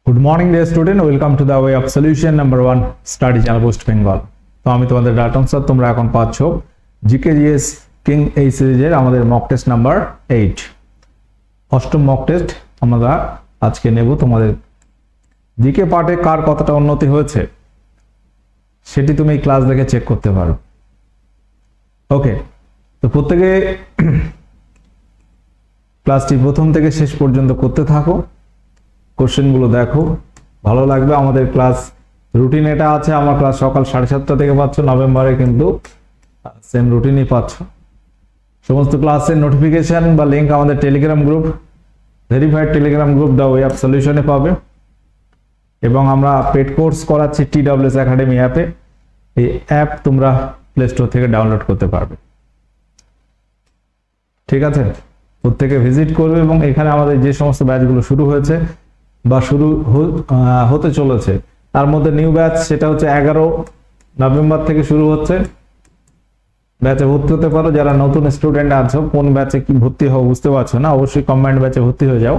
Good morning dear student, welcome to the way of solution number 1 study channel West Bengal। তো আমি তোমাদের Dutton sir, তোমরা এখন পাচ্ছ জিকে জিএস কিং এই সিরিজের আমাদের মক টেস্ট নাম্বার 8 অষ্টম মক টেস্ট আমরা আজকে নেব। তোমাদের জিকে পার্টে কার কতটা উন্নতি হয়েছে সেটি তুমি এই ক্লাস দেখে চেক করতে পারো। ওকে, তো প্রত্যেকে ক্লাসটি প্রথম থেকে শেষ পর্যন্ত করতে থাকো, কোশ্চেনগুলো দেখো, ভালো লাগবে। আমাদের ক্লাস রুটিন এটা আছে, আমার ক্লাস সকাল 7:30 থেকে পাচ্ছ, নভেম্বরে কিন্তু সেম রুটিনই পাচ্ছ। সমস্ত ক্লাসের নোটিফিকেশন বা লিঙ্ক আমাদের Telegram group, verified Telegram group the way of সলিউশনে পাবে। এবং আমরা পেড কোর্স করাচ্ছি TWS একাডেমি অ্যাপে। এই অ্যাপ তোমরা প্লে স্টোর থেকে ডাউনলোড করতে পারবে, ঠিক আছে? প্রত্যেকে ভিজিট করবে এবং এখানে আমাদের যে সমস্ত ব্যাচগুলো শুরু হয়েছে বা শুরু হতে চলেছে তার মধ্যে নিউ ব্যাচ, সেটা হচ্ছে 11 নভেম্বর থেকে শুরু হচ্ছে। ব্যাচে ভর্তি হতে পারো। যারা নতুন স্টুডেন্ট আছো, কোন ব্যাচে কি ভর্তি হও বুঝতে পারছো না, অবশ্যই কম্বাইন্ড ব্যাচে ভর্তি হয়ে যাও।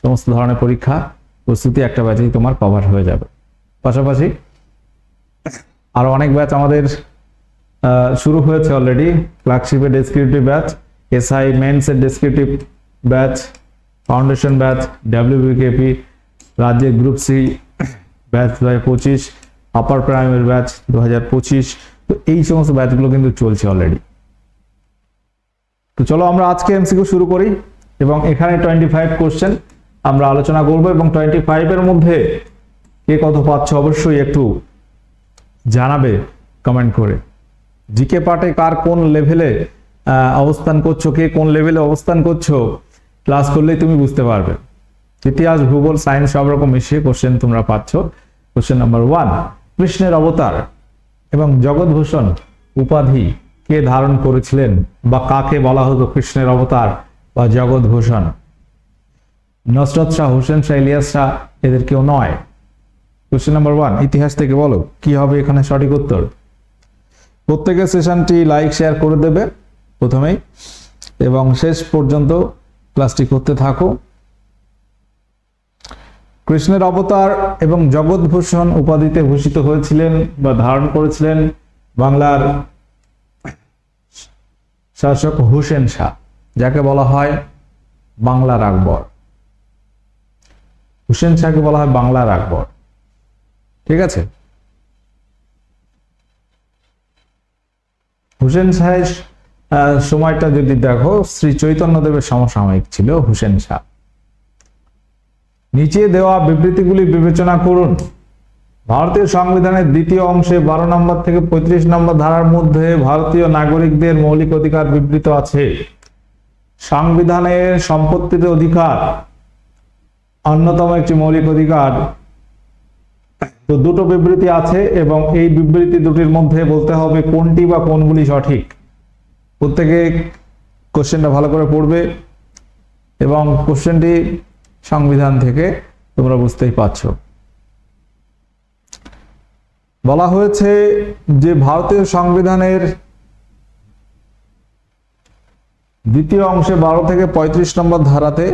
সমস্ত ধরনের পরীক্ষা প্রস্তুতি একটা ব্যাচেই তোমার কভার হয়ে যাবে। পাশাপাশি আরো অনেক ব্যাচ আমাদের শুরু হয়েছে অলরেডি। ক্লার্কশিপের ডেসক্রিপটিভ ব্যাচ, এসআই মেন্স এর descriptive batch, foundation batch, WBKP রাজ্যের group C batch 2025, upper primary batch 2025। তো এই সমস্ত ব্যাচগুলো কিন্তু চলছে অলরেডি। তো চলো আমরা আজকে এমসিকিউ শুরু করি এবং এখানে 25 কোশ্চেন আমরা আলোচনা করব এবং 25 এর মধ্যে কে কত পাচ্ছ অবশ্যই একটু জানাবে কমেন্ট করে। জিকে পার্টে কার কোন লেভেলে অবস্থান করছো, কে কোন লেভেলে অবস্থান করছো ক্লাস করলেই তুমি বুঝতে পারবে। ইতিহাস, ভূগোল, সায়েন্স সব রকম মিশিয়ে কোশ্চেন তোমরা পাচ্ছ। কোশ্চেন নাম্বার 1, কৃষ্ণের অবতার এবং জগৎভূষণ উপাধি কে ধারণ করেছিলেন বা কাকে বলা হতো কৃষ্ণের অবতার বা জগৎভূষণ? নসরত শাহ, হোসেন শাহ, ইলিয়াস শাহ, এদের কেউ নয়। কোশ্চেন নাম্বার 1, ইতিহাস থেকে বলো কি হবে এখানে সঠিক উত্তর। প্রত্যেকের সেশনটি লাইক শেয়ার করে দেবে প্রথমেই এবং শেষ পর্যন্ত ক্লাসটি করতে থাকো। কৃষ্ণের অবতার এবং জগৎভূষণ উপাধিতে ভূষিত হয়েছিলেন বা ধারণ করেছিলেন বাংলার শাসক হোসেন শাহ, যাকে বলা হয় বাংলার আকবর। হোসেন শাহকে বলা হয় বাংলার আকবর, ঠিক আছে? হোসেন শাহের সময়টা যদি দেখো, শ্রী চৈতন্যদেবের সমসাময়িক ছিল হোসেন শাহ। নিচে দেওয়া বিবৃতিগুলি বিবেচনা করুন। ভারতীয় সংবিধানের দ্বিতীয় অংশে 12 নম্বর থেকে 35 নম্বর ধারার মধ্যে ভারতীয় নাগরিকদের মৌলিক অধিকার বিবৃত আছে। সংবিধানের সম্পত্তির অধিকার অন্যতম একটি মৌলিক অধিকার। তো দুটো বিবৃতি আছে এবং এই বিবৃতি দুটির মধ্যে বলতে হবে কোনটি বা কোনগুলি সঠিক। প্রত্যেকে কোশ্চেনটা ভালো করে পড়বে এবং কোশ্চেনটি সংবিধান থেকে তোমরা বুঝতেই পারছো। বলা হয়েছে যে ভারতীয় সংবিধানের দ্বিতীয় অংশে 12 থেকে 35 নম্বর ধারাতে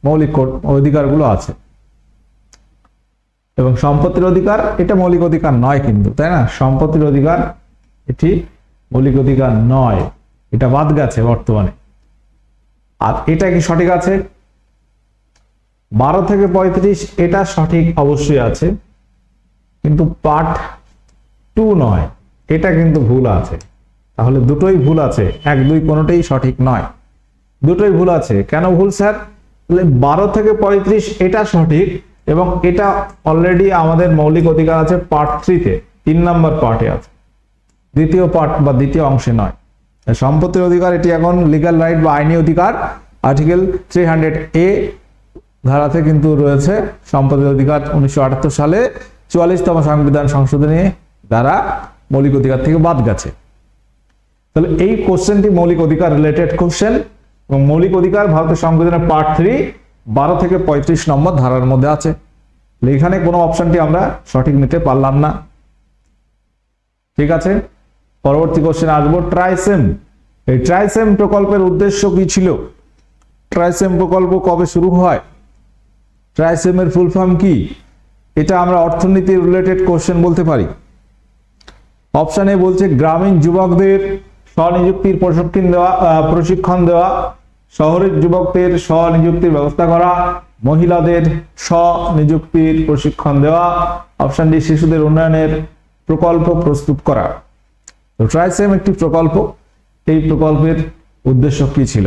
মৌলিক অধিকারগুলো আছে এবং সম্পত্তির অধিকার এটা মৌলিক অধিকার নয় কিন্তু, তাই না? সম্পত্তির অধিকার এটি মৌলিক অধিকার নয়, এটা বাদ গেছে বর্তমানে। আর এটা কি সঠিক আছে? 12 থেকে 35 এটা সঠিক অবশ্যই আছে, কিন্তু পার্ট 2 নয়, এটা কিন্তু ভুল আছে। তাহলে দুটোই ভুল আছে, 1, 2 কোনোটাই সঠিক নয়, দুটোই ভুল আছে। কেন ভুল স্যার? 12 থেকে 35 এটা সঠিক এবং এটা অলরেডি আমাদের মৌলিক অধিকার আছে পার্ট 3-তে, 3 নম্বর পার্টে আছে, দ্বিতীয় পার্ট বা দ্বিতীয় অংশে নয়। সম্পত্তির অধিকার এটি এখন লিগ্যাল রাইট বা আইনি অধিকার, আর্টিকেল 300A ধারাতে কিন্তু রয়েছে। সম্পত্তির অধিকার 1978 সালে 44তম সংবিধান সংশোধনী দ্বারা মৌলিক অধিকার থেকে বাদ গেছে। তাহলে এই কোশ্চেনটি মৌলিক অধিকার রিলেটেড কোশ্চেন এবং মৌলিক অধিকার ভারতের সংবিধানের পার্ট 3 12 থেকে 35 নম্বর ধারার মধ্যে আছে। এখানে কোনো অপশনটি আমরা সঠিক নিতে পারলাম না, ঠিক আছে? পরবর্তী কোশ্চেন আসবো, ট্রাইসেম। এই ট্রাইসেম প্রকল্পের উদ্দেশ্য কি ছিল? ট্রাইসেম প্রকল্প কবে শুরু হয়? ট্রাইসেমের ফুল ফর্ম কি? এটা আমরা অর্থনীতি রিলেটেড কোশ্চেন বলতে পারি। অপশন এ বলছে গ্রামীণ যুবকদের স্বনিযুক্তির প্রশিক্ষণ দেওয়া, শহরের যুবকদের স্বনিযুক্তির ব্যবস্থা করা, মহিলাদের স্বনিযুক্তির প্রশিক্ষণ দেওয়া। অপশন ডি শিশুদের উন্নয়নের প্রকল্প প্রস্তুত করা। তো ট্রাইসেম একটি প্রকল্প, এই প্রকল্পের উদ্দেশ্য কি ছিল?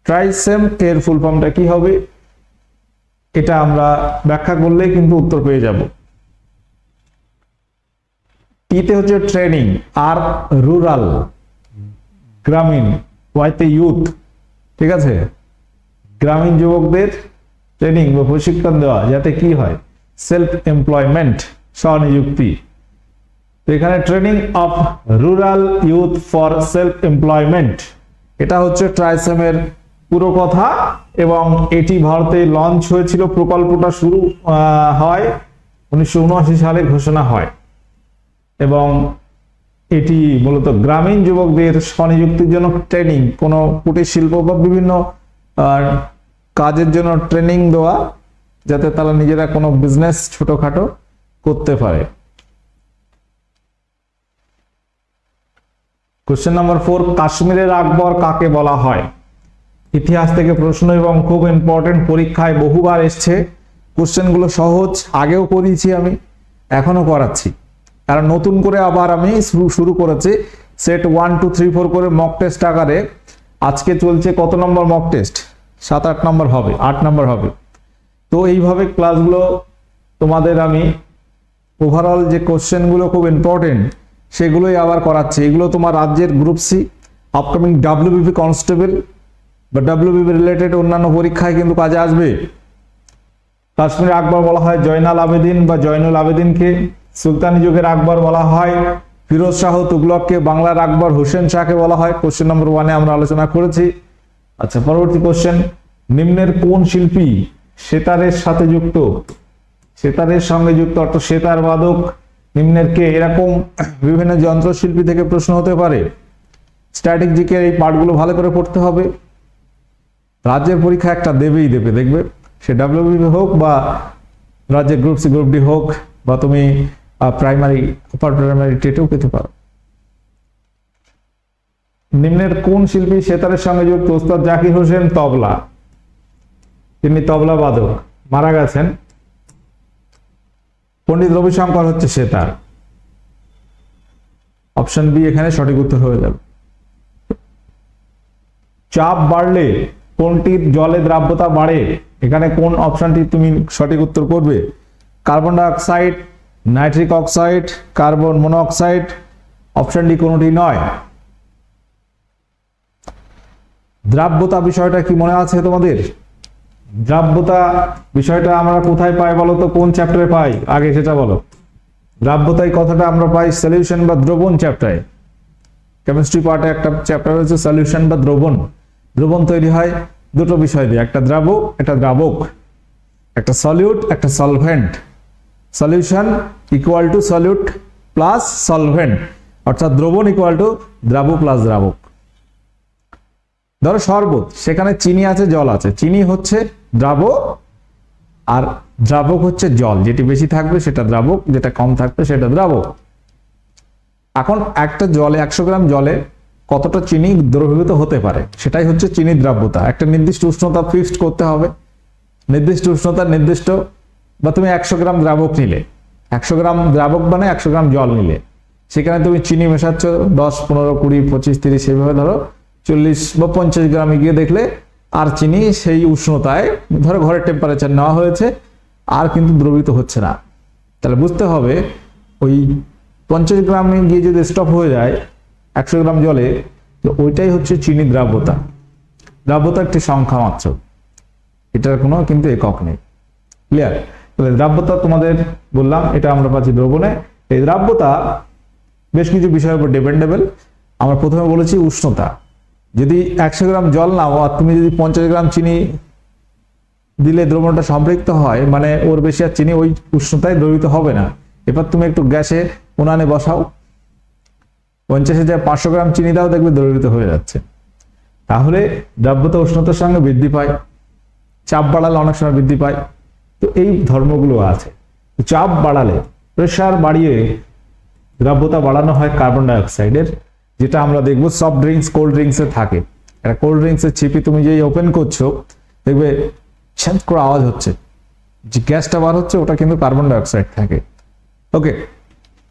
ট্রাইসেম এর ফুল ফর্মটা কি হবে এটা আমরা ব্যাখ্যা করলে কিন্তু উত্তর পেয়ে যাব। টিতে হচ্ছে ট্রেনিং, আর রুরাল গ্রামীণ, ওয়াইতে ইউথ, ঠিক আছে, গ্রামীণ যুবকদের ট্রেনিং বা প্রশিক্ষণ দেওয়া যাতে কি হয়, সেলফ এমপ্লয়মেন্ট, স্বনিযুক্তি। তো এখানে training of rural youth for self employment, এটা হচ্ছে ট্রাইসেমের পুরো কথা। এবং এটি ভারতে লঞ্চ হয়েছিল, প্রকল্পটা শুরু হয় 1979 সালে ঘোষণা হয় এবং এটি মূলত গ্রামীণ যুবকদের স্বনিযুক্তির জন্য ট্রেনিং, কোনো কুটির শিল্প বা বিভিন্ন কাজের জন্য ট্রেনিং দেওয়া যাতে তারা নিজেরা কোনো বিজনেস ছোটখাটো করতে পারে। কোশ্চেন নাম্বার 4, কাশ্মীরের আকবর কাকে বলা হয়? ইতিহাস থেকে প্রশ্ন এবং খুব ইম্পর্টেন্ট, পরীক্ষায় বহুবার এসছে। কোশ্চেনগুলো সহজ, আগেও করিয়েছি আমি, এখনো করাচ্ছি, কারণ নতুন করে আবার আমি শুরু করেছি সেট 1 2 3 4 করে মক টেস্ট আকারে। আজকে চলছে কত নম্বর মক টেস্ট? 7-8 নম্বর হবে, 8 নম্বর হবে। তো এইভাবে ক্লাসগুলো তোমাদের আমি ওভারঅল যে কোশ্চেনগুলো খুব ইম্পর্টেন্ট সেগুলোই আবার করাচ্ছি। এগুলো তোমার রাজ্যের group C, upcoming WBP constable বা ডাব্লিউবিপি রিলেটেড অন্যান্য পরীক্ষায় কিন্তু কাজে আসবে। কাশ্মীরের আকবর বলা হয় জয়নাল আবেদিন বা জয়নুল আবেদিনকে। সুলতানি যুগের আকবর বলা হয় ফিরোজ শাহ তুগলককে। বাংলার আকবর হোসেন শাহকে বলা হয়। কোশ্চেন নম্বর 1 এ আমরা আলোচনা করেছি। আচ্ছা, পরবর্তী কোশ্চেন, নিম্নের কোন শিল্পী সেতারের সাথে যুক্ত? সেতারের সঙ্গে যুক্ত অর্থ সেতার বাদক নিম্নের কে? এরকম বিভিন্ন যন্ত্রশিল্পী থেকে প্রশ্ন হতে পারে। স্ট্যাটিক জিকে এই পার্টগুলো ভালো করে পড়তে হবে। রাজ্যের পরীক্ষা একটা দেবেই দেবে, দেখবে, সে ডাব্লিউবিপি হোক বা রাজ্যের গ্রুপ সি গ্রুপ ডি হোক, বা তুমি প্রাইমারি আপার প্রাইমারি টেটেও পেতে পারো। নিম্নের কোন শিল্পী সেতারের সঙ্গে যুক্ত? ওস্তাদ জাকির হোসেন তবলা, তিনি তবলা বাদক, মারা গেছেন। পণ্ডিত রবিশঙ্কর হচ্ছে সেতার। অপশন বি এখানে সঠিক উত্তর হয়ে যাবে। চাপ বাড়লে কোনটির জলে দ্রাব্যতা বাড়ে? এখানে কোন অপশনটি তুমি সঠিক উত্তর করবে? Carbon dioxide, nitric oxide, carbon monoxide. Option D কোনটি নয়। দ্রাব্যতা বিষয়টা কি মনে আছে তোমাদের? দ্রাব্যতা বিষয়টা আমরা কোথায় পাই বলো তো? কোন চ্যাপ্টারে পাই আগে সেটা বলো। দ্রাব্যতা এই কথাটা আমরা পাই সলিউশন বা দ্রবণ চ্যাপ্টারে। কেমিস্ট্রি পার্টে একটা চ্যাপ্টার হচ্ছে সলিউশন বা দ্রবণ। দ্রবণ তৈরি হয় দুটো বিষয় দিয়ে, একটা দ্রাবক একটা দ্রাবক, একটা সলিউট একটা solvent. Solution equal to solute plus solvent, অর্থাৎ দ্রবণ ইকুয়াল টু দ্রাবক প্লাস দ্রাবক। ধরো শরবত, সেখানে চিনি আছে জল আছে, চিনি হচ্ছে দ্রাবক আর দ্রাবক হচ্ছে জল, যেটি বেশি থাকবে সেটা দ্রাবক, যেটা কম থাকবে সেটা দ্রাবক। এখন একটা জলে 100 গ্রাম জলে কতটা চিনি দ্রবীভূত হতে পারে সেটাই হচ্ছে চিনির দ্রাব্যতা। একটা নির্দিষ্ট উষ্ণতা ফিক্সড করতে হবে, নির্দিষ্ট উষ্ণতা নির্দিষ্ট, বা তুমি 100 গ্রাম দ্রাবক নিলে, 100 গ্রাম দ্রাবক মানে 100 গ্রাম জল নিলে, সেখানে তুমি চিনি মেশাচ্ছ 10 15 20 25 30 এইভাবে ধরো 40 বা 50 গ্রামে গিয়ে দেখলে আর চিনি সেই উষ্ণতায়, ধরো ঘরের টেম্পারেচার নেওয়া হয়েছে, আর কিন্তু দ্রবীভূত হচ্ছে না। তাহলে বুঝতে হবে ওই 50 গ্রামে গিয়ে যদি স্টপ হয়ে যায় 100 গ্রাম জলে, তো ওইটাই হচ্ছে চিনি দ্রাব্যতা। দ্রাব্যতা একটি সংখ্যা মাত্র, এটার কোনো কিন্তু একক নেই। ক্লিয়ার? তাহলে দ্রাব্যতা তোমাদের বললাম এটা আমরা পাচ্ছি দ্রবণে। এই দ্রাব্যতা বেশ কিছু বিষয়ের উপর ডিপেন্ডেবল। আমরা প্রথমে বলেছি উষ্ণতা। যদি 100 গ্রাম জল নাও আর তুমি যদি 50 গ্রাম চিনি দিলে দ্রবণটা সম্পৃক্ত হয়, মানে ওর বেশি আর চিনি ওই উষ্ণতায় দ্রবীভূত হবে না। এবার তুমি একটু গ্যাসে উনানে বসাও, 50-এ যায় 500 গ্রাম চিনি দাও, দেখবে দ্রবীভূত হয়ে যাচ্ছে। তাহলে দ্রাব্যতা উষ্ণতার সঙ্গে বৃদ্ধি পায়, চাপ বাড়ালে অনেক সময় বৃদ্ধি পায়। তো এই ধর্মগুলো আছে। চাপ বাড়ালে, প্রেসার বাড়িয়ে দ্রাব্যতা বাড়ানো হয় কার্বন ডাই অক্সাইডের, যেটা আমরা দেখবো সফট ড্রিঙ্কস, কোল্ড ড্রিঙ্কসে থাকে। একটা কোল্ড ড্রিঙ্কসের ছিপি তুমি যেই ওপেন করছো দেখবে ছ্যাঁচ করে আওয়াজ হচ্ছে, যে গ্যাসটা বার হচ্ছে ওটা কিন্তু কার্বন ডাই অক্সাইড থাকে। ওকে,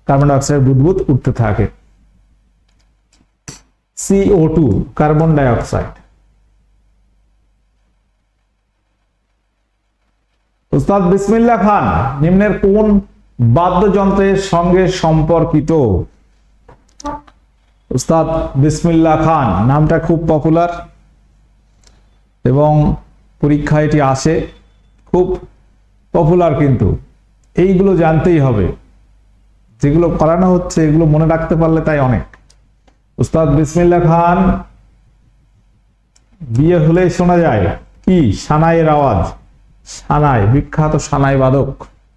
কার্বন ডাই অক্সাইড বুদবুদ উঠতে থাকে। CO2 carbon die oxide. উস্তাদ বিসমিল্লাহ খান নিম্নের কোন বাদ্যযন্ত্রের সঙ্গে সম্পর্কিত? উস্তাদ বিসমিল্লাহ খান নামটা খুব পপুলার এবং পরীক্ষায় এটি আসে, খুব পপুলার, কিন্তু এইগুলো জানতেই হবে, যেগুলো করানো হচ্ছে এগুলো মনে রাখতে পারলে তাই অনেক। উস্তাদ বিসমিল্লাহ খান বিয়ে হলে শোনা যায় কি? সানাইয়ের আওয়াজ। সানাই, বিখ্যাত সানাই বাদক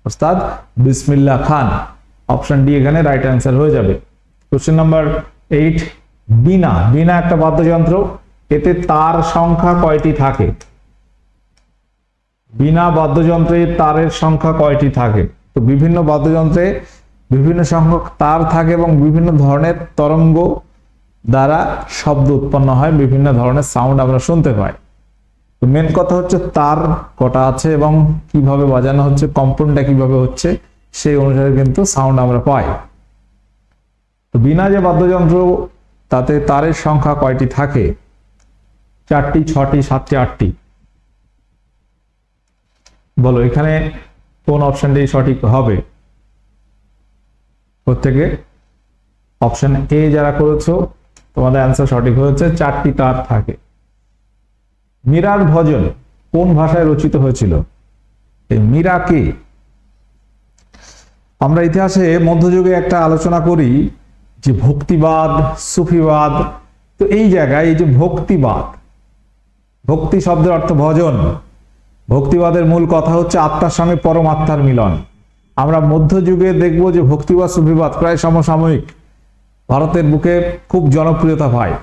উস্তাদ বিসমিল্লাহ খান। অপশন ডি এখানে রাইট অ্যান্সার হয়ে যাবে। কোশ্চেন নাম্বার 8, বীণা। বীণা একটা বাদ্যযন্ত্র, এতে তার সংখ্যা কয়টি থাকে? বীণা বাদ্যযন্ত্রের তারের সংখ্যা কয়টি থাকে? তো বিভিন্ন বাদ্যযন্ত্রে বিভিন্ন সংখ্যক তার থাকে এবং বিভিন্ন ধরনের তরঙ্গ দ্বারা শব্দ উৎপন্ন হয়, বিভিন্ন ধরনের সাউন্ড আমরা শুনতে পাই। তো মেন কথা হচ্ছে তার কটা আছে এবং কিভাবে বাজানো হচ্ছে, কম্পনটা কিভাবে হচ্ছে, সেই অনুসারে কিন্তু সাউন্ড আমরা পাই। তো বীণা যে বাদ্যযন্ত্র তাতে তারের সংখ্যা কয়টি থাকে? 4টি, 6টি, 7টি, 8টি? বলো এখানে কোন অপশনটি সঠিক হবে? প্রত্যেকে অপশন এ যারা করেছো তোমাদের অ্যান্সার সঠিক হয়েছে, 4টি তার থাকে। মীরার ভজন কোন ভাষায় রচিত হয়েছিল? এই মীরা কে? আমরা ইতিহাসে মধ্যযুগে একটা আলোচনা করি যে ভক্তিবাদ, সুফিবাদ। তো এই জায়গায় এই যে ভক্তিবাদ, ভক্তি শব্দের অর্থ ভজন, ভক্তিবাদের মূল কথা হচ্ছে আত্মার সঙ্গে পরমাত্মার মিলন। আমরা মধ্যযুগে দেখব যে ভক্তিবাদ সুফিবাদ প্রায় সমসাময়িক, ভারতের বুকে খুব জনপ্রিয়তা পায়।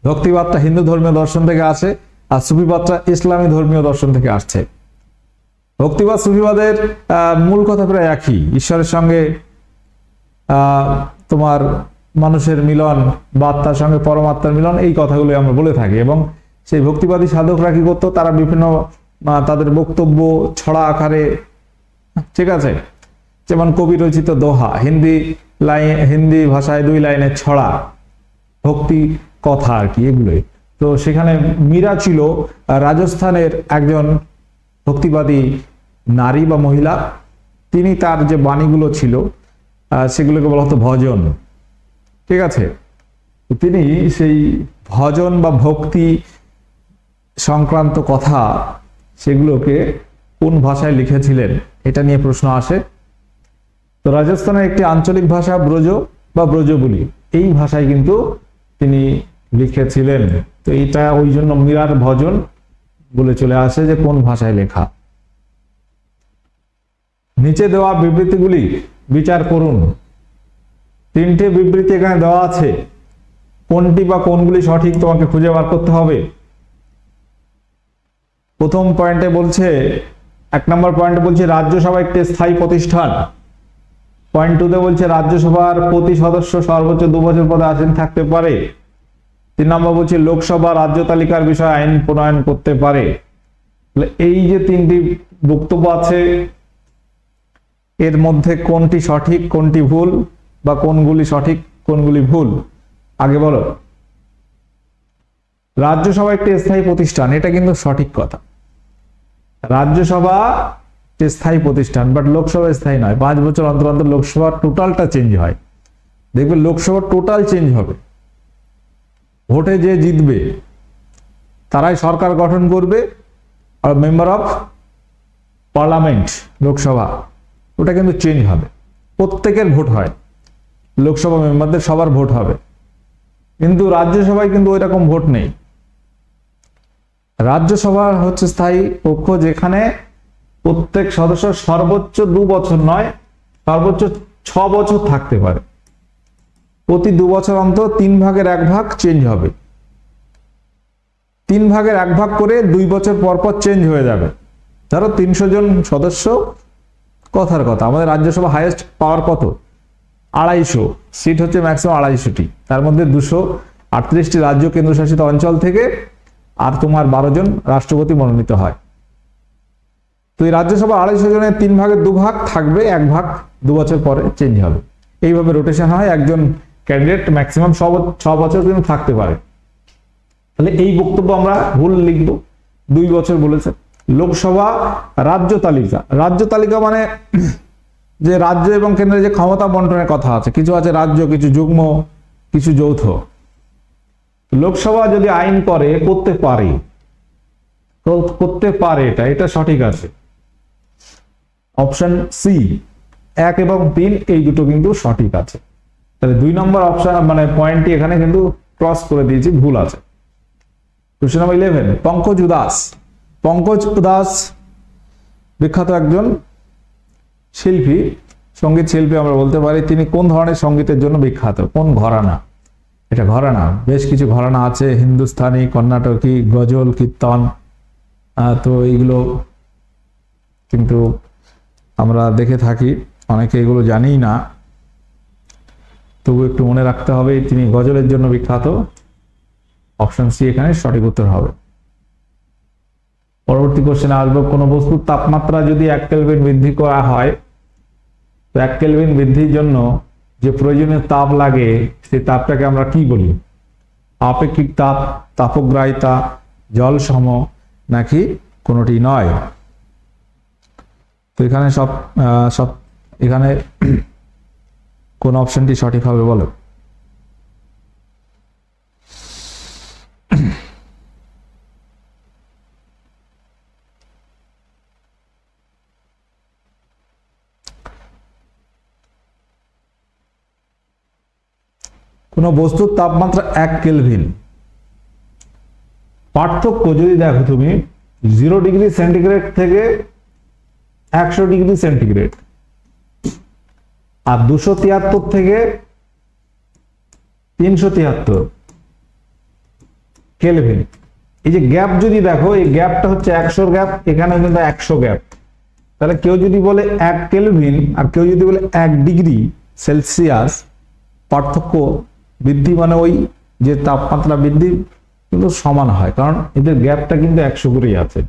ভক্তিবাদটা হিন্দু ধর্মীয় দর্শন থেকে আসে আর সুফিবাদটা ইসলামী ধর্মীয় দর্শন থেকে আসছে। ভক্তিবাদ সুফিবাদের মূল কথা প্রায় একই, ঈশ্বরের সঙ্গে তোমার মানুষের মিলন বা আত্মার সঙ্গে পরমাত্মার মিলন, এই কথাগুলো আমরা বলে থাকি। এবং সেই ভক্তিবাদী সাধকরা কি করতো? তারা বিভিন্ন তাদের বক্তব্য ছড়া আকারে, ঠিক আছে, যেমন কবি রচিত দোহা, হিন্দি ভাষায় 2 লাইনের ছড়া, ভক্তি কথা আর কি, এগুলোই। তো সেখানে মীরা ছিল রাজস্থানের একজন ভক্তিবাদী নারী বা মহিলা। তিনি তার যে বাণীগুলো ছিল সেগুলোকে বলা হতো ভজন, ঠিক আছে। তিনি সেই ভজন বা ভক্তি সংক্রান্ত কথা সেগুলোকে কোন ভাষায় লিখেছিলেন এটা নিয়ে প্রশ্ন আসে। তো রাজস্থানের একটি আঞ্চলিক ভাষা ব্রজ বা ব্রজবুলি, এই ভাষায় কিন্তু তিনি লিখেছিলেন। তো এটা ওই জন্য মীরার ভজন বলে চলে আসে যে কোন ভাষায় লেখা। নিচে দেওয়া বিবৃতিগুলি বিচার করুন। 3টে বিবৃতি এখানে দেওয়া আছে, কোনটি বা কোনগুলি সঠিক তোমাকে খুঁজে বার করতে হবে। প্রথম পয়েন্টে বলছে, 1 নম্বর পয়েন্টে বলছে রাজ্যসভা একটি স্থায়ী প্রতিষ্ঠান। পয়েন্ট 2 তে বলছে রাজ্যসভার প্রতি সদস্য সর্বোচ্চ 2 বছর পদে আসীন থাকতে পারে। 3 নম্বর বলছে লোকসভা রাজ্য তালিকার বিষয়ে আইন প্রণয়ন করতে পারে। এই যে 3টি বক্তব্য আছে, এর মধ্যে কোনটি সঠিক কোনটি ভুল, বা কোনগুলি সঠিক কোনগুলি ভুল? আগে বলো। রাজ্যসভা একটি স্থায়ী প্রতিষ্ঠান, এটা কিন্তু সঠিক কথা। রাজ্যসভা স্থায়ী প্রতিষ্ঠান, বাট লোকসভা স্থায়ী নয়। 5 বছর অন্তর অন্তর লোকসভার টোটালটা চেঞ্জ হয়। দেখবে লোকসভার টোটাল চেঞ্জ হবে, ভোটে যে জিতবে তারাই সরকার গঠন করবে, আর মেম্বার অফ পার্লামেন্ট লোকসভা ওটা কিন্তু চেঞ্জ হবে। প্রত্যেকের ভোট হয়, লোকসভা মেম্বারদের সবার ভোট হবে, কিন্তু রাজ্যসভায় কিন্তু ওই রকম ভোট নেই। রাজ্যসভা হচ্ছে স্থায়ী পক্ষ, যেখানে প্রত্যেক সদস্য সর্বোচ্চ 2 বছর নয়, সর্বোচ্চ 6 বছর থাকতে পারে। প্রতি 2 বছর অন্তর 3 ভাগের 1 ভাগ চেঞ্জ হবে। 3 ভাগের 1 ভাগ করে 2 বছর পর পর চেঞ্জ হয়ে যাবে। ধরো 300 জন সদস্য, কথার কথা আমাদের রাজ্যসভা হাইয়েস্ট পাওয়ার কত, 250 সিট হচ্ছে ম্যাক্সিমাম 250টি, তার মধ্যে 238টি রাজ্য কেন্দ্রশাসিত অঞ্চল থেকে আর তোমার 12 জন রাষ্ট্রপতি মনোনীত হয়। তো এই রাজ্যসভা 250 জনের 3 ভাগের 2 ভাগ থাকবে, 1 ভাগ 2 বছর পরে চেঞ্জ হবে। এইভাবে রোটেশন হয়, একজন ক্যান্ডিডেট ম্যাক্সিমাম 6 বছর কিন্তু থাকতে পারে। তাহলে এই বক্তব্য আমরা ভুল লিখবো, 2 বছর বলেছে। লোকসভা রাজ্য তালিকা, রাজ্য তালিকা মানে যে রাজ্য এবং কেন্দ্রের যে ক্ষমতা বন্টনের কথা আছে, কিছু আছে রাজ্য, কিছু যুগ্ম, কিছু যৌথ। লোকসভা যদি আইন করে করতে পারে, এটা সঠিক আছে। অপশন সি 1 এবং 3 এই দুটো কিন্তু সঠিক আছে। তাহলে 2 নম্বর অপশন মানে পয়েন্টটি এখানে কিন্তু ক্রস করে দিয়েছি, ভুল আছে। কোশ্চেন নাম্বার 11, পঙ্কজ উদাস। পঙ্কজ উদাস বিখ্যাত একজন শিল্পী, সঙ্গীত শিল্পী আমরা বলতে পারি। তিনি কোন ধরনের সঙ্গীতের জন্য বিখ্যাত, কোন ঘরানা? এটা ঘরানা, বেশ কিছু ঘরানা আছে, হিন্দুস্তানি, কর্ণাটকী, গজল, কীর্তন। তো এইগুলো কিন্তু আমরা দেখে থাকি, অনেকে এগুলো জানিই না, তবু একটু মনে রাখতে হবে তিনি গজলের জন্য বিখ্যাত। অপশন সি এখানে সঠিক উত্তর হবে। পরবর্তী কোশ্চেনে আসবো, কোন বস্তুর তাপমাত্রা যদি 1 কেলভিন বৃদ্ধি করা হয়, তো 1 কেলভিন বৃদ্ধির জন্য যে প্রয়োজনীয় তাপ লাগে সেই তাপটাকে আমরা কি বলি? আপেক্ষিক তাপ, তাপগ্রাহিতা, জল সম, নাকি কোনোটি নয়? তো এখানে সব এখানে কোন অপশনটি সঠিক হবে বলো? কোন বস্তুর তাপমাত্রা 1 কেলভিন, পার্থক্য যদি দেখো তুমি 0 ডিগ্রি সেন্টিগ্রেড থেকে 100 ডিগ্রি সেন্টিগ্রেড, আর 273 থেকে 373 কেলভিন, এই যে গ্যাপ যদি দেখো, এই গ্যাপটা হচ্ছে 100 গ্যাপ, এখানে কিন্তু 100 গ্যাপ। তাহলে কেউ যদি বলে 1 কেলভিন আর কেউ যদি বলে 1 ডিগ্রি সেলসিয়াস পার্থক্য বৃদ্ধি, মানে ওই যে তাপমাত্রা বৃদ্ধি কিন্তু সমান হয়, কারণ এদের গ্যাপটা কিন্তু 100 করেই আছে।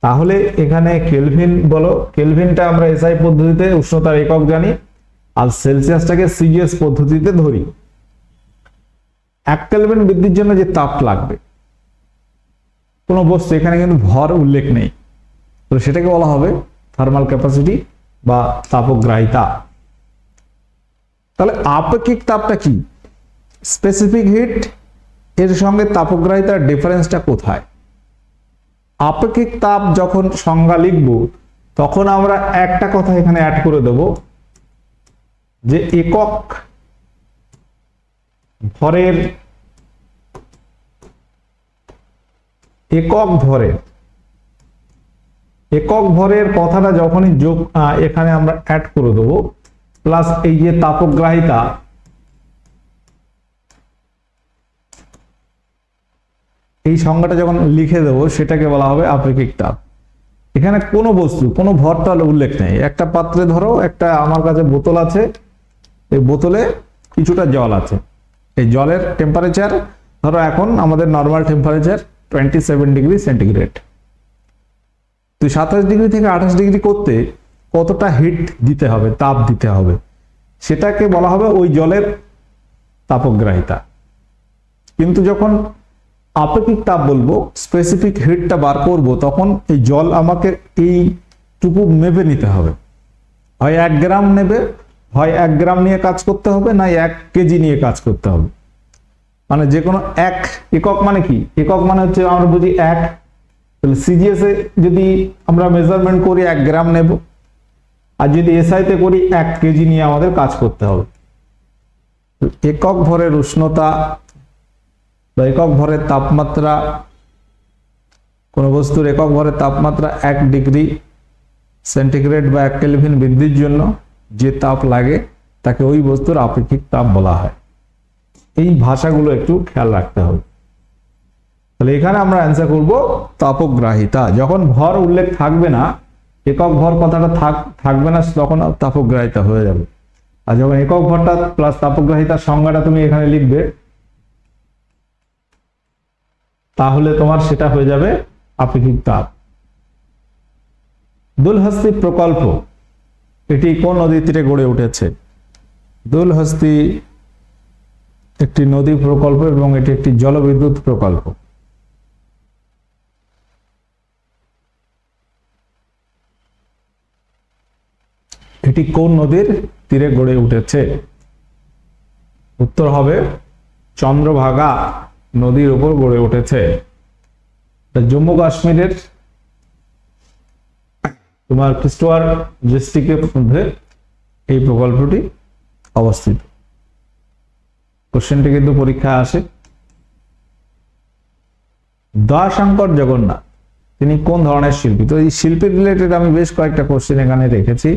তাহলে এখানে কেলভিন বলো, কেলভিনটা আমরা এসআই পদ্ধতিতে উষ্ণতার একক জানি, আর সেলসিয়াসটাকে সিজিএস পদ্ধতিতে ধরি। 1 কেলভিন বৃদ্ধির জন্য যে তাপ লাগবে কোন বস্তু, এখানে কিন্তু ভর উল্লেখ নেই, তো সেটাকে বলা হবে থার্মাল ক্যাপাসিটি বা তাপগ্রাহিতা। তাহলে আপেক্ষিক তাপটা কি? স্পেসিফিক হিট, এর সঙ্গে তাপগ্রাহিতার ডিফারেন্সটা কোথায়? আপেক্ষিক তাপ যখন সংজ্ঞা লিখব তখন আমরা একটা কথা এখানে অ্যাড করে দেব, যে একক ভরের কথাটা যখনই যোগ এখানে আমরা অ্যাড করে দেব, প্লাস এই যে তাপগ্রাহিতা, এই সংজ্ঞাটা যখন লিখে দেবো সেটাকে বলা হবে আপেক্ষিক তাপ। এখানে কোনো বস্তু কোনো ভরটা উল্লেখ নেই। একটা পাত্রে ধরো, একটা আমার কাছে বোতল আছে, এই বোতলে কিছুটা জল আছে, এই জলের টেম্পারেচার ধরো এখন আমাদের নর্মাল টেম্পারেচার 27 ডিগ্রি সেন্টিগ্রেড। তো 27 ডিগ্রি থেকে 28 ডিগ্রি করতে কতটা হিট দিতে হবে, তাপ দিতে হবে, সেটাকে বলা হবে ওই জলের তাপগ্রাহিতা। কিন্তু যখন আপেক্ষিক তাপ বলবো, স্পেসিফিক হিটটা বার করব, তখন এই জল আমাকে এইটুকু মেপে নিতে হবে, হয় 1 গ্রাম নেবে, হয় 1 গ্রাম নিয়ে কাজ করতে হবে, না 1 কেজি নিয়ে কাজ করতে হবে। মানে যে কোনো এক একক, মানে কি একক মানে হচ্ছে আমরা বুঝি 1, তাহলে সিজিএস এ যদি আমরা মেজারমেন্ট করি 1 গ্রাম নেব, আর যদি এসআই তে করি 1 কেজি নিয়ে আমাদের কাজ করতে হবে। একক ভরের উষ্ণতা বা একক ভরের তাপমাত্রা, কোন বস্তুর একক ভরের তাপমাত্রা 1 ডিগ্রি সেন্টিগ্রেড বা 1 কেলভিন বৃদ্ধির জন্য যে তাপ লাগে তাকে ওই বস্তুর আপেক্ষিক তাপ বলা হয়। এই ভাষাগুলো একটু খেয়াল রাখতে হবে। তাহলে এখানে আমরা অ্যান্সার করব তাপগ্রাহিতা। যখন ভর উল্লেখ থাকবে না, একক ভর কথাটা থাকবে না, তখন তাপগ্রাহিতা হয়ে যাবে। আর যখন একক ভরটা প্লাস তাপগ্রাহিতার সংজ্ঞাটা তুমি এখানে লিখবে, তাহলে তোমার সেটা হয়ে যাবে আপেক্ষিক তাপ। দুলহস্তি প্রকল্প এটি কোন নদীর তীরে গড়ে উঠেছে? দুলহস্তি একটি নদী প্রকল্প এবং এটি একটি জলবিদ্যুৎ প্রকল্প। এটি কোন নদীর তীরে গড়ে উঠেছে? উত্তর হবে চন্দ্রভাগা নদীর উপর গড়ে উঠেছে। জম্মু কাশ্মীরের তোমার কিস্তওয়ার ডিস্ট্রিক্টের মধ্যে এই প্রকল্পটি অবস্থিত। কোশ্চেনটি কিন্তু পরীক্ষায় আসে। দয়াশঙ্কর জগন্নাথ তিনি কোন ধরনের শিল্পী? তো এই শিল্পী রিলেটেড আমি বেশ কয়েকটা কোশ্চেন এখানে রেখেছি।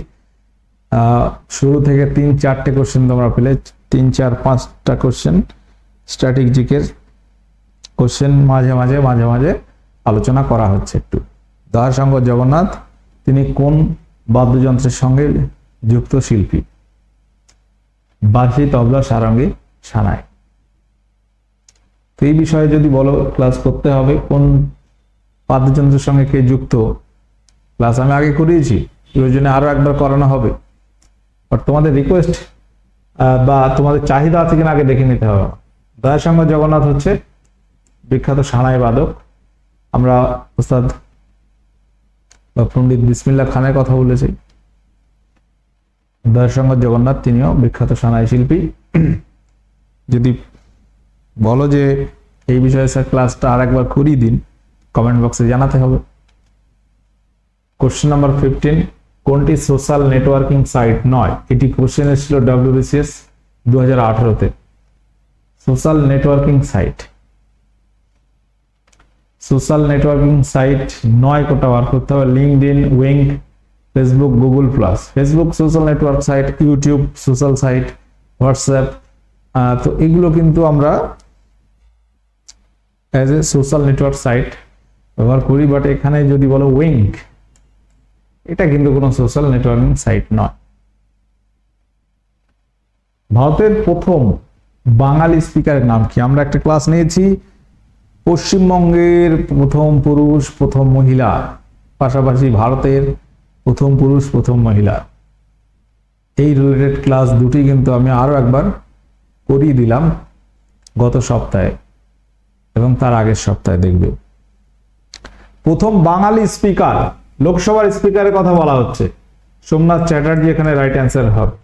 শুরু থেকে 3-4টে কোশ্চেন তোমরা পেলে, 3-4-5টা কোশ্চেন স্ট্র্যাটেজিকের কোশ্চেন মাঝে মাঝে আলোচনা করা হচ্ছে একটু। দয়াশঙ্কর জগন্নাথ তিনি কোন বাদ্যযন্ত্রের সঙ্গে যুক্ত শিল্পী? বাঁশি, তবলা, সারঙ্গী, সানাই। তো এই বিষয়ে যদি বলো ক্লাস করতে হবে কোন বাদ্যযন্ত্রের সঙ্গে কে যুক্ত, ক্লাস আমি আগে করিয়েছি, প্রয়োজনে আরো একবার করানো হবে। বাট তোমাদের রিকোয়েস্ট বা তোমাদের চাহিদা আছে কিনা আগে দেখে নিতে হবে। দয়াশঙ্কর জগন্নাথ হচ্ছে বিখ্যাত সানাই বাদক। আমরা ওস্তাদ বা পণ্ডিত বিসমিল্লাহ খানের কথা বলেছি। দয়াশঙ্কর জগন্নাথ তিনিও বিখ্যাত সানাই শিল্পী। যদি বলো যে এই বিষয়ে স্যার ক্লাসটা আর একবার করিয়ে দিন, কমেন্ট বক্সে জানাতে হবে। কোশ্চেন নাম্বার 15, কোনটি সোশ্যাল নেটওয়ার্কিং সাইট নয়? এটি কোশ্চেন এসেছিল WBCS 2018-তে। Social networking site, social networking site 9 কোটা বার করতে হবে। LinkedIn, Wink, Facebook, Google plus. Facebook social network site, YouTube social site, WhatsApp. তো এগুলো কিন্তু আমরা as a social network site ব্যবহার করি। বাট এখানে যদি বলো উইঙ্ক, এটা কিন্তু কোনো সোশ্যাল নেটওয়ার্কিং সাইট নয়। ভারতের প্রথম বাঙালি স্পিকারের নাম কি? আমরা একটা ক্লাস নিয়েছি পশ্চিমবঙ্গের প্রথম পুরুষ প্রথম মহিলা, পাশাপাশি ভারতের প্রথম পুরুষ প্রথম মহিলা। এই রিলেটেড ক্লাস দুটি কিন্তু আমি আরো একবার করিয়ে দিলাম গত সপ্তাহে এবং তার আগের সপ্তাহে। দেখবে প্রথম বাঙালি স্পিকার, লোকসভার স্পিকারের কথা বলা হচ্ছে, সোমনাথ চ্যাটার্জি এখানে রাইট অ্যান্সার হবে।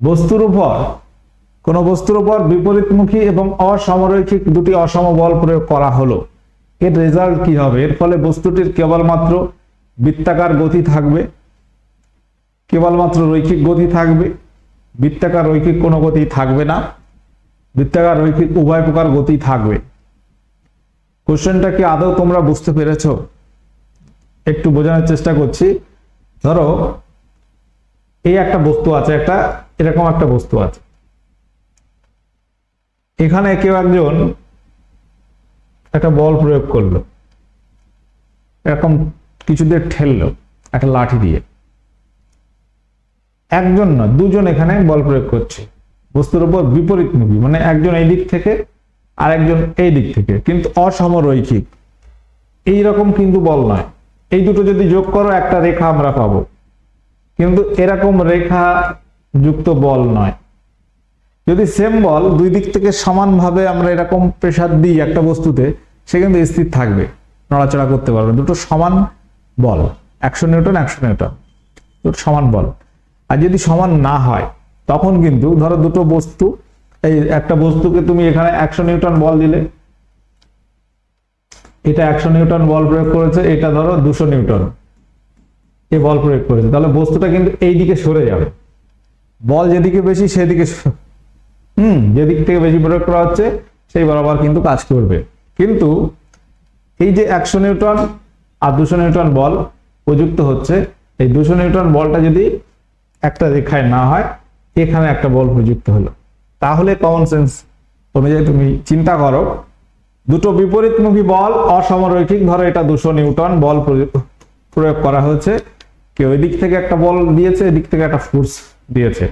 বস্তুর উপর, কোন বস্তুর উপর বিপরীতমুখী এবং অসমরৈখিক দুটি অসম বল প্রয়োগ করা হলো, এর রেজাল্ট কি হবে? এর ফলে বস্তুটির কেবলমাত্র বৃত্তাকার গতি থাকবে, কেবলমাত্র রৈখিক গতি থাকবে, বৃত্তাকার রৈখিক কোনো গতি থাকবে না, বৃত্তাকার রৈখিক উভয় প্রকার গতি থাকবে। কোশ্চেনটা কি আদৌ তোমরা বুঝতে পেরেছো? একটু বোঝানোর চেষ্টা করছি। ধরো এই একটা বস্তু আছে, একটা এরকম একটা বস্তু আছে, এখানে কেউ একজন একটা বল প্রয়োগ করলো, এরকম কিছু দিয়ে ঠেললো একটা লাঠি দিয়ে। একজন না, দুজন এখানে বল প্রয়োগ করছে বস্তুর উপর বিপরীতমুখী, মানে একজন এই দিক থেকে আর একজন এই দিক থেকে, কিন্তু অসমরৈখিক। এইরকম কিন্তু বল নয়। এই দুটো যদি যোগ করো একটা রেখা আমরা পাবো, কিন্তু এরকম রেখা যুক্ত বল নয়। যদি সেম বল দুই দিক থেকে সমানভাবে আমরা এরকম প্রেসার দিই একটা বস্তুতে, সে কিন্তু স্থির থাকবে, নড়াচড়া করতে পারবে। দুটো সমান বল, 100 নিউটন 100 নিউটন, দুটো সমান বল। আর যদি সমান না হয় তখন কিন্তু ধরো দুটো বস্তু, এই একটা বস্তুকে তুমি এখানে 100 নিউটন বল দিলে, এটা 100 নিউটন বল প্রয়োগ করেছে, এটা ধরো 200 নিউটন এ বল প্রয়োগ করেছে, তাহলে বস্তুটা কিন্তু এই দিকে সরে যাবে। বল যেদিকে বেশি সেদিকে, যেদিক থেকে বেশি প্রয়োগ করা হচ্ছে সেই বরাবর কিন্তু কাজ করবে। কিন্তু এই যে 100 নিউটন আর 200 নিউটন বল প্রযুক্ত হচ্ছে, এই 200 নিউটন বলটা যদি একটা রেখায় না হয়, এখানে একটা বল প্রযুক্ত হলো, তাহলে কমন সেন্স অনুযায়ী তুমি চিন্তা করো দুটো বিপরীতমুখী বল অসমরৈখিক, ধরো এটা 200 নিউটন বল প্রয়োগ করা হয়েছে, কেউ এদিক থেকে একটা বল দিয়েছে, এদিক থেকে একটা ফোর্স দিয়েছে।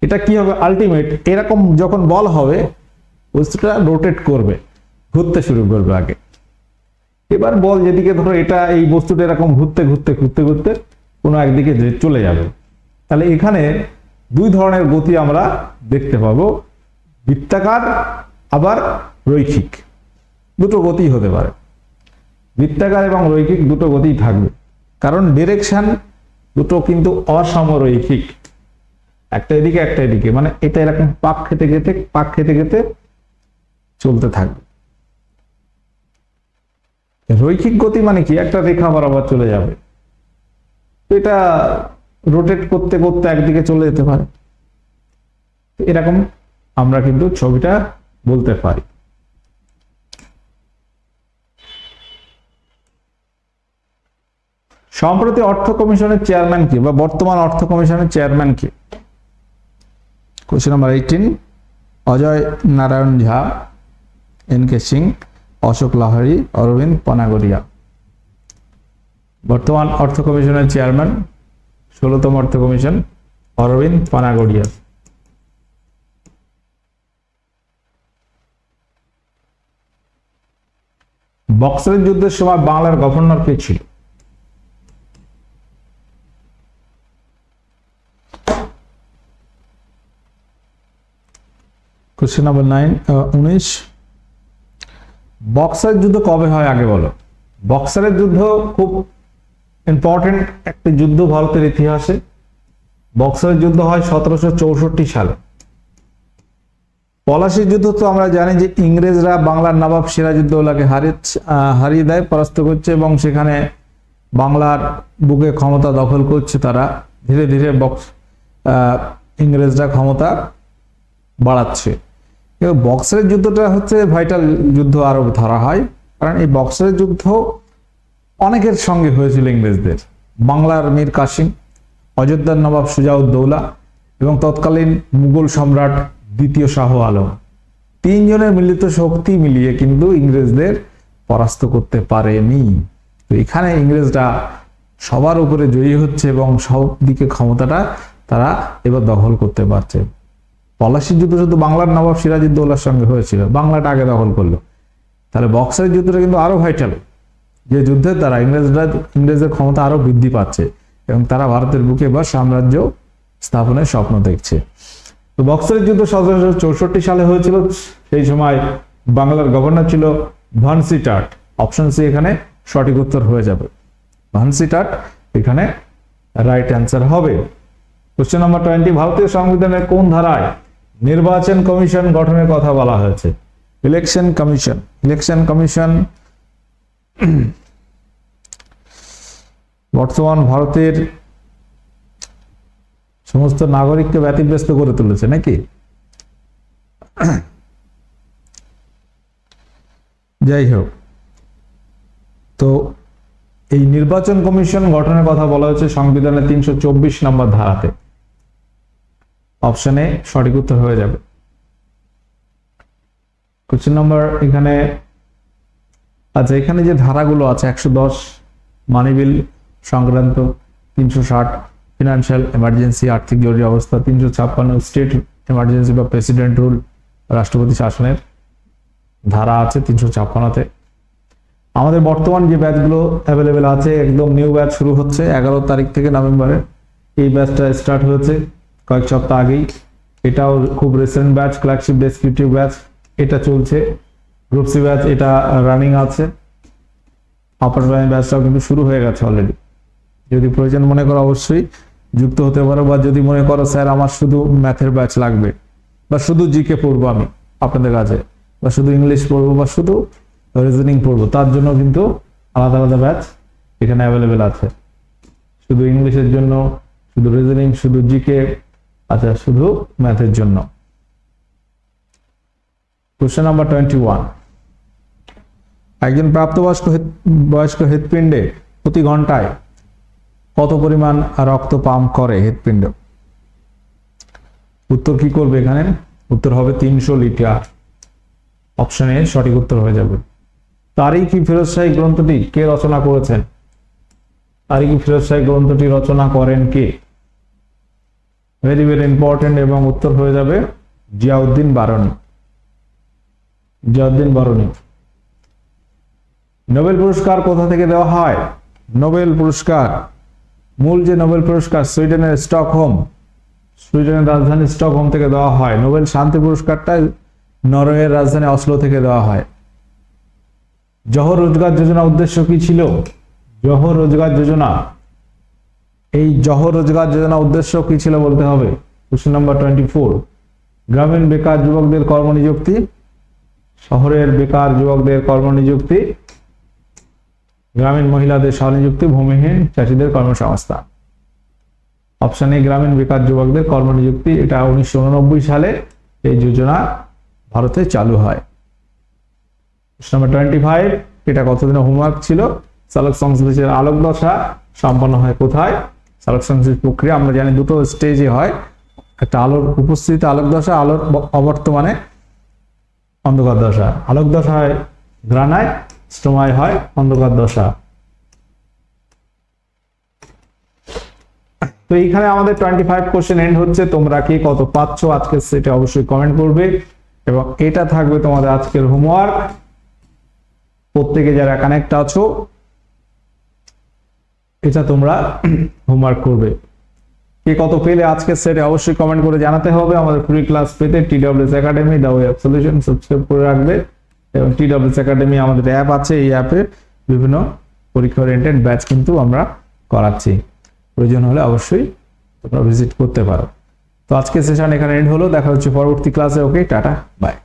এটা কি হবে আলটিমেট, এরকম যখন বল হবে বস্তুটা রোটেট করবে, ঘুরতে শুরু করবে আগে। এবার বল যেদিকে, ধরো এটা এই বস্তুটা এরকম ঘুরতে ঘুরতে ঘুরতে ঘুরতে কোনো একদিকে চলে যাবে। তাহলে এখানে দুই ধরনের গতি আমরা দেখতে পাবো, বৃত্তাকার আবার রৈখিক, দুটো গতি হতে পারে। বৃত্তাকার এবং রৈখিক দুটো গতি থাকবে, কারণ ডিরেকশন দুটো কিন্তু অসমরৈখিক, একটা এদিকে একটা এদিকে, মানে এটা এরকম পাক খেতে খেতে চলতে থাকবে। রৈখিক গতি মানে কি, একটা রেখা বরাবর চলে যাবে, এটা রোটেট করতে করতে একদিকে চলে যেতে পারে। এরকম আমরা কিন্তু ছবিটা বলতে পারি। সম্প্রতি অর্থ কমিশনের চেয়ারম্যান কে, বা বর্তমান অর্থ কমিশনের চেয়ারম্যান কে? কোশ্চেন নাম্বার 18, অজয় নারায়ণ ঝা, এন.কে. সিং, অশোক লাহিড়ী, অরবিন্দ পানাগড়িয়া। বর্তমান অর্থ কমিশনের চেয়ারম্যান, 16তম অর্থ কমিশন, অরবিন্দ পানাগড়িয়া। বক্সারের যুদ্ধের সময় বাংলার গভর্নর কে ছিল? কোশ্চেন নাম্বার 19, বক্সারের যুদ্ধ কবে হয় আগে বলো? বক্সারের যুদ্ধ খুব ইম্পর্টেন্ট একটা যুদ্ধ ভারতের ইতিহাসে। বক্সারের যুদ্ধ হয় 1764 সালে। পলাশীর যুদ্ধ তো আমরা জানি যে ইংরেজরা বাংলার নবাব সিরাজউদ্দৌলাকে হারিয়ে দেয়, পরাস্ত করছে, এবং সেখানে বাংলার বুকে ক্ষমতা দখল করছে তারা। ধীরে ধীরে ইংরেজরা ক্ষমতা বাড়াচ্ছে। কিন্তু বক্সারের যুদ্ধটা হচ্ছে ভাইটাল যুদ্ধ আরো ধরা হয়, কারণ এই বক্সারের যুদ্ধ অনেকের সঙ্গে হয়েছিল ইংরেজদের। বাংলার মীর কাসিম, অযোধ্যার নবাব সুজাউদ্দৌলা এবং তৎকালীন মুঘল সম্রাট দ্বিতীয় শাহ আলম, তিনজনের মিলিত শক্তি মিলিয়ে কিন্তু ইংরেজদের পরাস্ত করতে পারেনি। তো এখানে ইংরেজরা সবার উপরে জয়ী হচ্ছে এবং সব দিকে ক্ষমতাটা তারা এবার দখল করতে পারছে। পলাশীর যুদ্ধ শুধু বাংলার নবাব সিরাজউদ্দৌলার সঙ্গে হয়েছিল, বাংলাটা আগে দখল করলো। তাহলে বক্সারের যুদ্ধটা কিন্তু আরো ভাইটাল, যে যুদ্ধের দ্বারা ইংরেজদের ক্ষমতা আরো বৃদ্ধি পাচ্ছে এবং তারা ভারতের বুকে বা সাম্রাজ্য স্থাপনের স্বপ্ন দেখছে। তো বক্সারের যুদ্ধ 1764 সালে হয়েছিল। সেই সময় বাংলার গভর্নর ছিল ভানসিটাট। অপশন সি এখানে সঠিক উত্তর হয়ে যাবে, ভানসিটাট এখানে রাইট অ্যান্সার হবে। কোশ্চেন নাম্বার 20, ভারতীয় সংবিধানের কোন ধারায় নির্বাচন কমিশন গঠনের কথা বলা হয়েছে? Election commission. ইলেকশন কমিশন বর্তমান ভারতের সমস্ত নাগরিককে ব্যতিব্যস্ত করে তুলেছে নাকি? যাই হোক, তো এই নির্বাচন কমিশন গঠনের কথা বলা হয়েছে সংবিধানের 324 নম্বর ধারাতে। অপশনে সঠিক উত্তর হয়ে যাবে। কোশ্চেন নাম্বার এখানে, আচ্ছা এখানে যে ধারাগুলো আছে 110 মানি বিল সংক্রান্ত, 360 ফিনান্সিয়াল এমার্জেন্সি আর্থিক জরুরি অবস্থা, 356 স্টেট এমার্জেন্সি বা প্রেসিডেন্ট রুল রাষ্ট্রপতি শাসনের ধারা আছে 356তে। আমাদের বর্তমান যে ব্যাচগুলো অ্যাভেলেবেল আছে, একদম নিউ ব্যাচ শুরু হচ্ছে 11 তারিখ থেকে নভেম্বরে। এই ব্যাচটা স্টার্ট হয়েছে কয়েক সপ্তাহ আগেই। এটাও খুব recent batch, clerkship descriptive batch, এটা চলছে। গ্রুপ সি ব্যাচ এটা রানিং আছে। আপার প্রাইমারি ব্যাচটাও কিন্তু শুরু হয়ে গেছে অলরেডি। যদি প্রয়োজন মনে করো অবশ্যই যুক্ত হতে পারো, বা যদি মনে করো স্যার আমার শুধু ম্যাথের ব্যাচ লাগবে, বা শুধু জিকে পড়বো আমি আপনাদের কাছে, বা শুধু ইংলিশ পড়বো, বা শুধু রিজনিং পড়বো, তার জন্য কিন্তু আলাদা আলাদা ব্যাচ এখানে অ্যাভেলেবেল আছে। শুধু ইংলিশের জন্য, শুধু রিজনিং, শুধু জিকে, আচ্ছা শুধু ম্যাথের জন্য। কোশ্চেন নাম্বার 21, একজন প্রাপ্তবয়স্ক হৃৎপিণ্ডে প্রতি ঘন্টায় কত পরিমাণ রক্ত পাম্প করে হৃৎপিণ্ড? উত্তর কি করবে এখানে? উত্তর হবে 300 লিটার। অপশন এ সঠিক উত্তর হয়ে যাবে। তারিখি ফিরোজ শাহী গ্রন্থটি কে রচনা করেছেন? তারিখি ফিরোজ শাহী গ্রন্থটি রচনা করেন কে? ভেরি ভেরি ইম্পর্টেন্ট, এবং উত্তর হয়ে যাবে জিয়াউদ্দিন বারনী। জিয়াউদ্দিন বারনী। নোবেল পুরস্কার কোথা থেকে দেওয়া হয়? নোবেল পুরস্কার, মূল যে নোবেল পুরস্কার সুইডেনের স্টকহোম, সুইডেনের রাজধানী স্টকহোম থেকে দেওয়া হয়। নোবেল শান্তি পুরস্কারটা নরওয়ের রাজধানী অসলো থেকে দেওয়া হয়। জওহর রোজগার যোজনা উদ্দেশ্য কি ছিল? জওহর রোজগার যোজনা, এই জওহর রোজগার যোজনা উদ্দেশ্য কি ছিল বলতে হবে। Question number 24। গ্রামীণ বেকার যুবকদের কর্মনিযুক্তি, শহরের বেকার যুবকদের কর্মনিযুক্তি, গ্রামীণ মহিলাদের স্বনিযুক্তি, ভূমিহীন চাষীদের কর্মসংস্থান। অপশন এ গ্রামীণ বেকার যুবকদের কর্মনিযুক্তি। এটা 1989 সালে এই যোজনা ভারতে চালু হয়। নাম্বার 25, এটা কতদিনের হোমওয়ার্ক ছিল? চালক সংশ্লেষের আলোক দশা সম্পন্ন হয় কোথায়? চালক সংশ্লেষ প্রক্রিয়া আমরা জানি দুটো স্টেজে হয়, একটা আলোর উপস্থিতি আলোক দশা, আলোর অবর্তমানে অন্ধকার দশা। আলোক দশা হয় গ্রানায়, স্টোমায় হয় অন্ধকার দশা। তো এইখানে আমাদের 25 কোশ্চেন এন্ড হচ্ছে। তোমরা কি কত পাচ্ছ আজকের সেটে অবশ্যই কমেন্ট করবে, এবং এটা থাকবে তোমাদের আজকের হোমওয়ার্ক। প্রত্যেকে যারা কানেক্ট আছো এটা তোমরা হোমওয়ার্ক করবে। কে কত পেলে আজকের সেটে অবশ্যই কমেন্ট করে জানাতে হবে। আমাদের ফ্রি ক্লাস পেতে TWS academy the way of solution subscribe করে রাখবে, এবং TWS একাডেমি আমাদের অ্যাপ আছে, এই অ্যাপে বিভিন্ন পরীক্ষা ওরিয়েন্টেড ব্যাচ কিন্তু আমরা করাচ্ছি। প্রয়োজন হলে অবশ্যই তোমরা ভিজিট করতে পারো। তো আজকের সেশন এখানে এন্ড হলো, দেখা হচ্ছে পরবর্তী ক্লাসে। ওকে, টাটা, বাই।